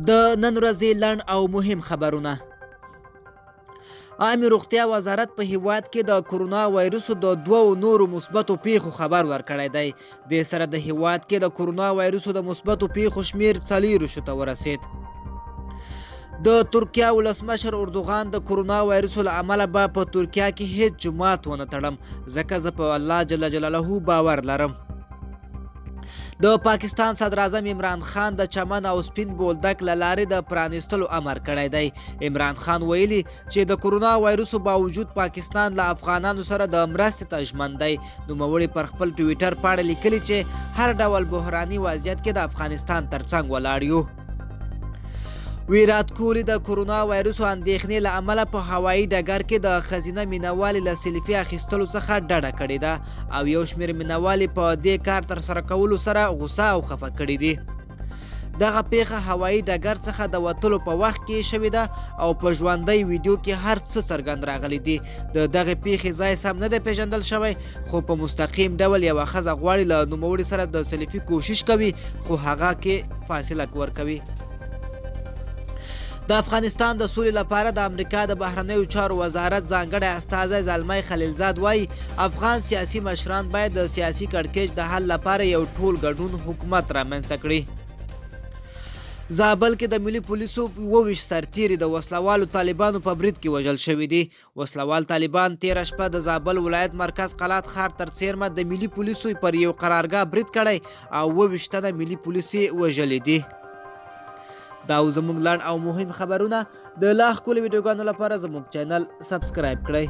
د نن ورځې لنډ او مهم خبرونه. عامه روغتیا وزارت په هیواد کې د کرونا وایرسو د 2 نورو مثبتو پیښو خبر ورکړی دی. د سره د هیواد کې د کرونا وایرسو د مثبتو پیښو شمیر 40 ته ورسید. د ترکیه ولسمشر اردوغان د کرونا وایرسو له امله به په ترکیه کې هیڅ جماعت ونه تړم ځکه زه په الله جل جلاله باور لرم. د پاکستان صدر اعظم عمران خان د چمن او سپین بولدک له لارې د پرانیستلو امر کړی دی. عمران خان ویلي چې د کرونا وایرسو باوجود پاکستان له افغانانو سره د مرستې ته ژمن دی. نوموړي پر خپل ټویټر پاڼه لیکلي چې هر ډول بحراني وضعیت کې د افغانستان ترڅنګ ولاړ یو. ویرات کوهلي د کرونا وایرسو اندېښنې له امله په هوایي ډګر کې د ښځینه مینوالې له سیلفي اخیستلو څخه ډډه کړې ده او یو شمېر مینوالې په دې کار ترسره کولو سره غوسه او خفه کړي دي. دغه پیښه هوایي ډګر څخه د وتلو په وخت کې شوې ده او په ژوندۍ ویډیو کې هر څه څرګند راغلي دي. د دغې پیښې ځای سم نه دی پیژندل شوی خو په مستقیم ډول یوه ښځه غواړي له نوموړي سره د سیلفي کوشش کوي خو هغه کې فاصله ورکوي. د افغانستان د سولې لپاره د امریکا د بهرنیو چارو وزارت ځانګړی استازی زلمی خلیلزاد وایي افغان سیاسي مشران باید د سیاسي کړکېچ د حل لپاره یو ټول ګډون حکومت رامنځته کړي. زابل کې د ملي پولیسو 22 سرتیري د وسلوالو طالبانو په برید کې وژل شوي دي. وسلوال طالبان تېره شپه د زابل ولایت مرکز قلات ښار تر څیرمه د ملي پولیسو پر یو قرارګاه برید کړی او 22 تنه ملي پولیس یې وژلي دي. دا زموږ لنډ او مهم خبرونه. د لا ښکلو ویډیوګانو لپاره زموږ چینل سبسکرایب کړئ.